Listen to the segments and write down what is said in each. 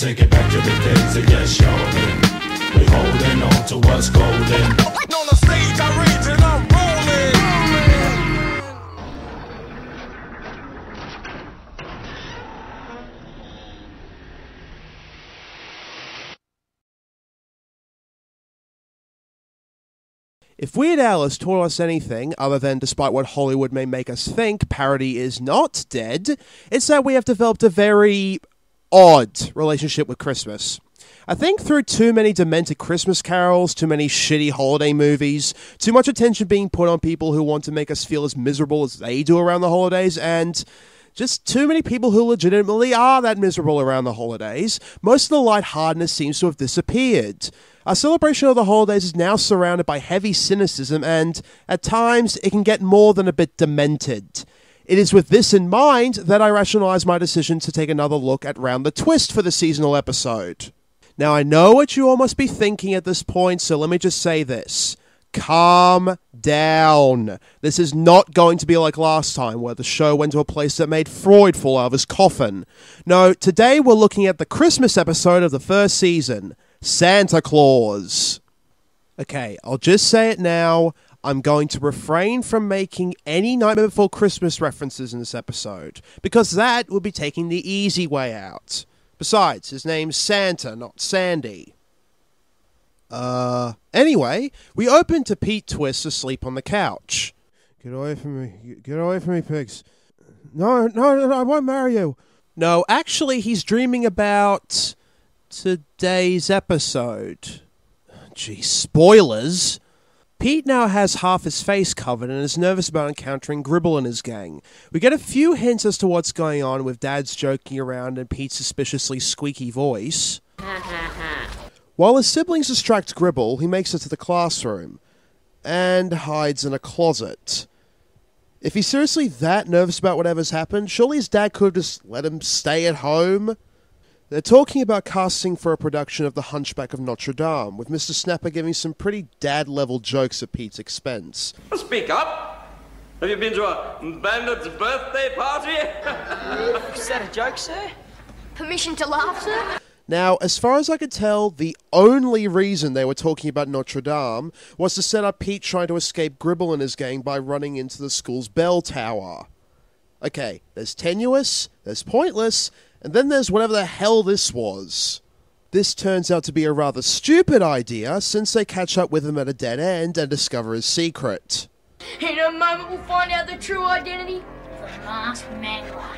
take it back to the days of yesterday. We holding on to what's golden. On the stage I rage and I'm rolling. If Weird Al has taught us anything, other than despite what Hollywood may make us think, parody is not dead, it's that we have developed a very odd relationship with Christmas. I think through too many demented Christmas carols, too many shitty holiday movies, too much attention being put on people who want to make us feel as miserable as they do around the holidays, and just too many people who legitimately are that miserable around the holidays, most of the lightheartedness seems to have disappeared. Our celebration of the holidays is now surrounded by heavy cynicism, and at times it can get more than a bit demented. It is with this in mind that I rationalize my decision to take another look at Round the Twist for the seasonal episode. Now, I know what you all must be thinking at this point, so let me just say this. Calm down. This is not going to be like last time, where the show went to a place that made Freud fall out of his coffin. No, today we're looking at the Christmas episode of the first season, Santa Claus. Okay, I'll just say it now. I'm going to refrain from making any Nightmare Before Christmas references in this episode, because that would be taking the easy way out. Besides, his name's Santa, not Sandy. Anyway, we open to Pete Twist asleep on the couch. Get away from me. Get away from me, pigs. No, I won't marry you. No, actually, he's dreaming about today's episode. Gee, spoilers. Pete now has half his face covered and is nervous about encountering Gribble and his gang. We get a few hints as to what's going on, with Dad's joking around and Pete's suspiciously squeaky voice. While his siblings distract Gribble, he makes it to the classroom and hides in a closet. If he's seriously that nervous about whatever's happened, surely his dad could have just let him stay at home. They're talking about casting for a production of The Hunchback of Notre Dame, with Mr. Snapper giving some pretty dad-level jokes at Pete's expense. Speak up! Have you been to a bandit's birthday party? Is that a joke, sir? Permission to laugh, sir? Now, as far as I could tell, the only reason they were talking about Notre Dame was to set up Pete trying to escape Gribble and his gang by running into the school's bell tower. Okay, there's tenuous, there's pointless, and then there's whatever the hell this was. This turns out to be a rather stupid idea, since they catch up with him at a dead end and discover his secret. In a moment we'll find out the true identity of the masked mangler.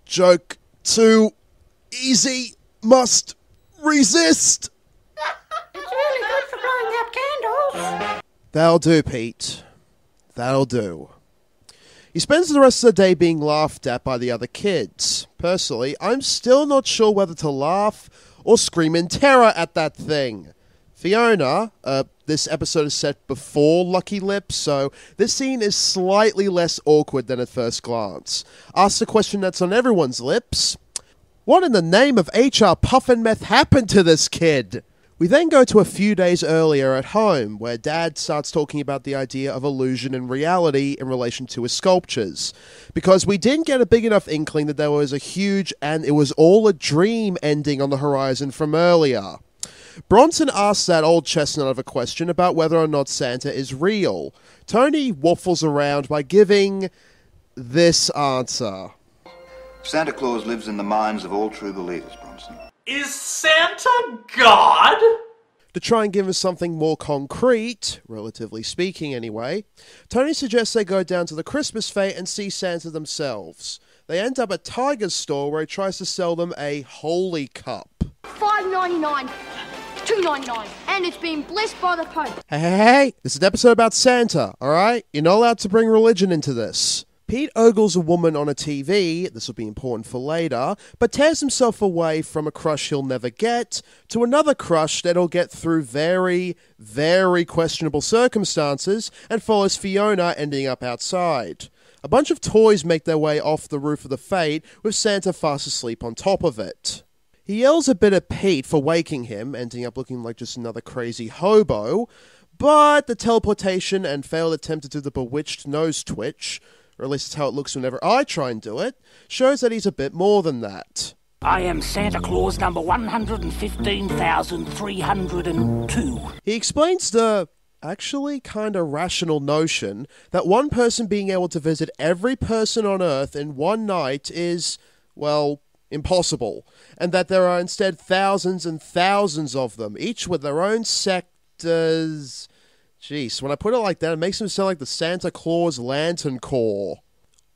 Joke too easy, must resist. It's really good for blowing out candles. That'll do, Pete. That'll do. He spends the rest of the day being laughed at by the other kids. Personally, I'm still not sure whether to laugh or scream in terror at that thing. Fiona, this episode is set before Lucky Lips, so this scene is slightly less awkward than at first glance. Asks the question that's on everyone's lips. What in the name of HR Puffin Meth happened to this kid? We then go to a few days earlier at home, where Dad starts talking about the idea of illusion and reality in relation to his sculptures. Because we didn't get a big enough inkling that there was a huge and it was all a dream ending on the horizon from earlier. Bronson asks that old chestnut of a question about whether or not Santa is real. Tony waffles around by giving this answer. Santa Claus lives in the minds of all true believers, Bronson. Is Santa God? To try and give us something more concrete, relatively speaking anyway, Tony suggests they go down to the Christmas fair and see Santa themselves. They end up at Tiger's store, where he tries to sell them a holy cup. $5.99, $2.99, and it's been blessed by the Pope. Hey, this is an episode about Santa, alright? You're not allowed to bring religion into this. Pete ogles a woman on a TV, this will be important for later, but tears himself away from a crush he'll never get to another crush that he'll get through very, very questionable circumstances, and follows Fiona, ending up outside. A bunch of toys make their way off the roof of the Fate, with Santa fast asleep on top of it. He yells a bit at Pete for waking him, ending up looking like just another crazy hobo, but the teleportation and failed attempt to do the bewitched nose twitch, or at least it's how it looks whenever I try and do it, shows that he's a bit more than that. I am Santa Claus number 115,302. He explains the actually kind of rational notion that one person being able to visit every person on Earth in one night is, well, impossible, and that there are instead thousands and thousands of them, each with their own sectors. Jeez, when I put it like that, it makes him sound like the Santa Claus Lantern Corps.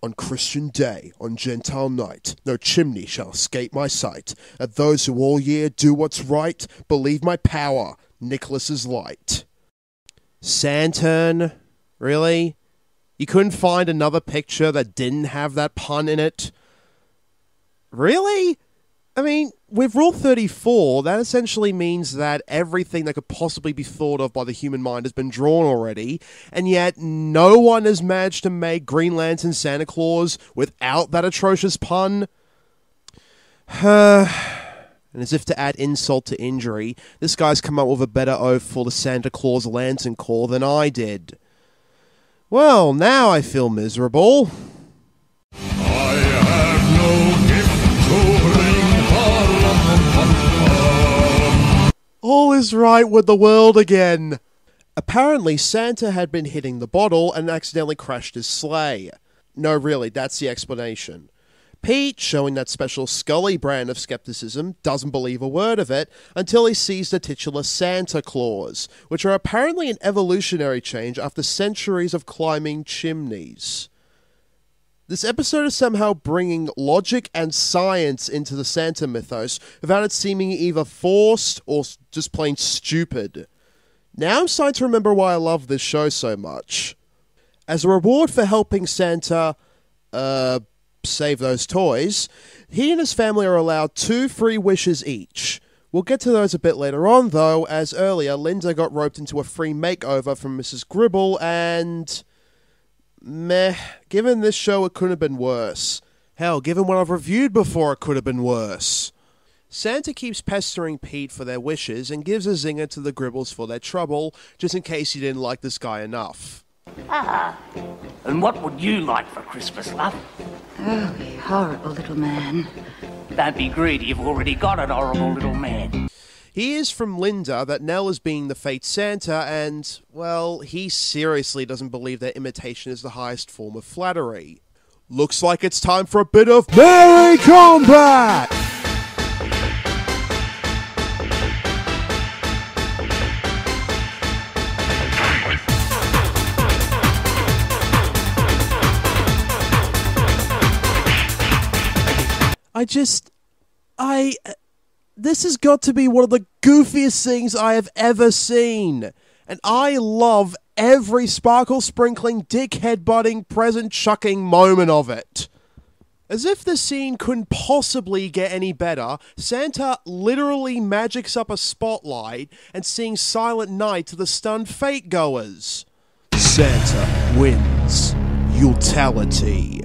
On Christian day, on Gentile night, no chimney shall escape my sight. At those who all year do what's right, believe my power, Nicholas's light. Saturn? Really? You couldn't find another picture that didn't have that pun in it? Really? I mean, with Rule 34, that essentially means that everything that could possibly be thought of by the human mind has been drawn already, and yet no one has managed to make Green Lantern Santa Claus without that atrocious pun. And as if to add insult to injury, this guy's come up with a better oath for the Santa Claus Lantern Corps than I did. Well, now I feel miserable. I have no gift to bring. All is right with the world again. Apparently, Santa had been hitting the bottle and accidentally crashed his sleigh. No, really, that's the explanation. Pete, showing that special Scully brand of skepticism, doesn't believe a word of it until he sees the titular Santa Claus, which are apparently an evolutionary change after centuries of climbing chimneys. This episode is somehow bringing logic and science into the Santa mythos without it seeming either forced or just plain stupid. Now I'm starting to remember why I love this show so much. As a reward for helping Santa, save those toys, he and his family are allowed 2 free wishes each. We'll get to those a bit later on though, as earlier Linda got roped into a free makeover from Mrs. Gribble and... meh, given this show it couldn't have been worse. Hell, given what I've reviewed before it could have been worse. Santa keeps pestering Pete for their wishes and gives a zinger to the Gribbles for their trouble, just in case he didn't like this guy enough. And what would you like for Christmas, love? Oh, you horrible little man. Don't be greedy, you've already got an horrible little man. He hears from Linda that Nell is being the fake Santa and, well, he seriously doesn't believe that imitation is the highest form of flattery. Looks like it's time for a bit of Merry Combat! This has got to be one of the goofiest things I have ever seen. And I love every sparkle-sprinkling, dick-headbutting, present-chucking moment of it. As if the scene couldn't possibly get any better, Santa literally magics up a spotlight and sings Silent Night to the stunned fate-goers. Santa wins. Utility.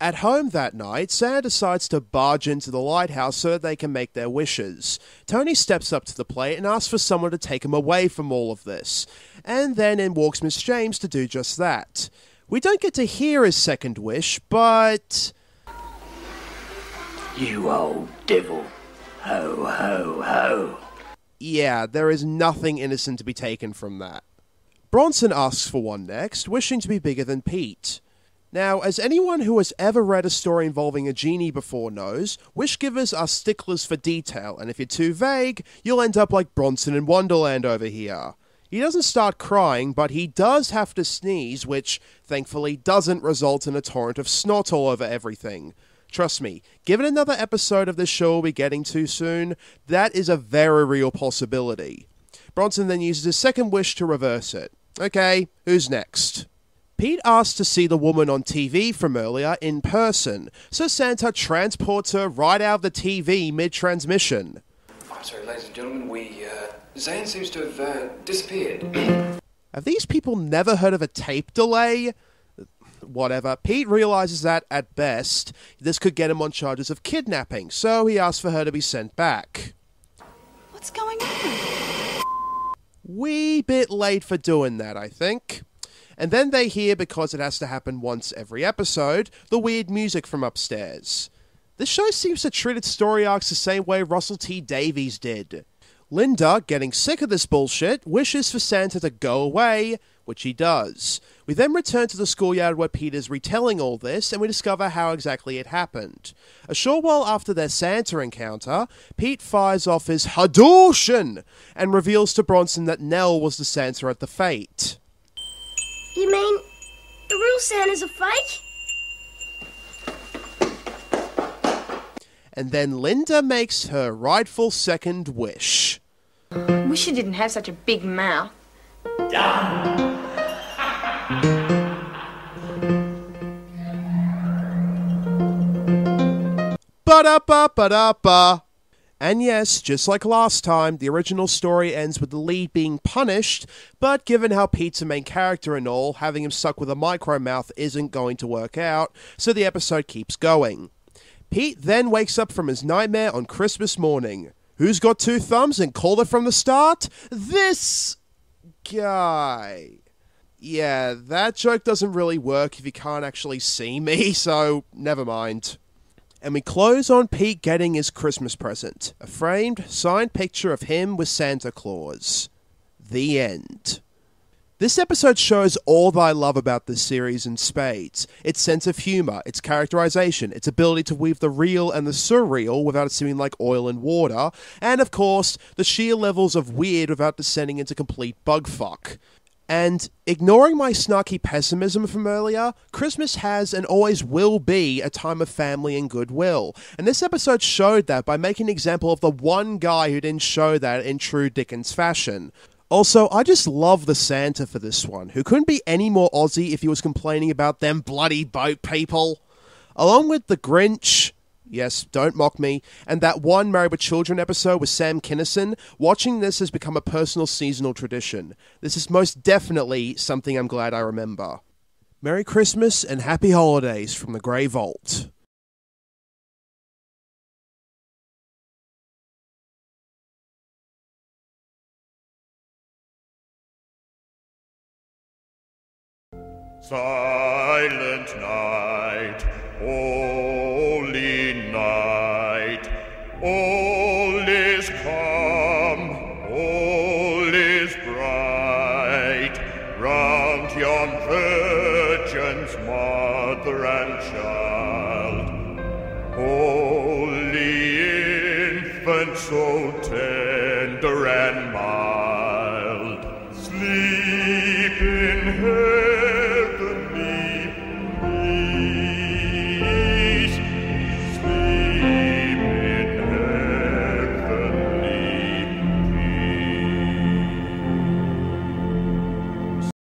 At home that night, Santa decides to barge into the lighthouse so that they can make their wishes. Tony steps up to the plate and asks for someone to take him away from all of this. And then in walks Miss James to do just that. We don't get to hear his second wish, but... You old devil. Ho, ho, ho. Yeah, there is nothing innocent to be taken from that. Bronson asks for one next, wishing to be bigger than Pete. Now, as anyone who has ever read a story involving a genie before knows, wish givers are sticklers for detail, and if you're too vague, you'll end up like Bronson in Wonderland over here. He doesn't start crying, but he does have to sneeze, which, thankfully, doesn't result in a torrent of snot all over everything. Trust me, given another episode of this show we'll be getting to soon, that is a very real possibility. Bronson then uses his second wish to reverse it. Okay, who's next? Pete asks to see the woman on TV from earlier in person, so Santa transports her right out of the TV mid-transmission. I'm sorry, ladies and gentlemen, Zane seems to have disappeared. Have these people never heard of a tape delay? Whatever. Pete realizes that, at best, this could get him on charges of kidnapping, so he asks for her to be sent back. What's going on? Wee bit late for doing that, I think. And then they hear, because it has to happen once every episode, the weird music from upstairs. This show seems to treat its story arcs the same way Russell T Davies did. Linda, getting sick of this bullshit, wishes for Santa to go away, which he does. We then return to the schoolyard where Peter's retelling all this, and we discover how exactly it happened. A short while after their Santa encounter, Pete fires off his Hadouken! And reveals to Bronson that Nell was the Santa at the fete. You mean the real Santa's a fake? And then Linda makes her rightful second wish. Wish you didn't have such a big mouth. Ba-da-ba-ba-da-ba. And yes, just like last time, the original story ends with the lead being punished, but given how Pete's a main character and all, having him stuck with a micro mouth isn't going to work out, so the episode keeps going. Pete then wakes up from his nightmare on Christmas morning. Who's got two thumbs and called it from the start? This guy. Yeah, that joke doesn't really work if you can't actually see me, so never mind. And we close on Pete getting his Christmas present, a framed, signed picture of him with Santa Claus. The end. This episode shows all that I love about this series in spades. Its sense of humour, its characterisation, its ability to weave the real and the surreal without it seeming like oil and water, and of course, the sheer levels of weird without descending into complete bugfuck. And, ignoring my snarky pessimism from earlier, Christmas has and always will be a time of family and goodwill. And this episode showed that by making an example of the one guy who didn't show that in true Dickens fashion. Also, I just love the Santa for this one, who couldn't be any more Aussie if he was complaining about them bloody boat people. Along with the Grinch, yes, don't mock me, and that one Married with Children episode with Sam Kinison, watching this has become a personal seasonal tradition. This is most definitely something I'm glad I remember. Merry Christmas and Happy Holidays from the Grey Vault. Silent night, holy night, all is calm, all is bright, round yon virgin's mother and child. Holy infant, so tender and mild, sleep.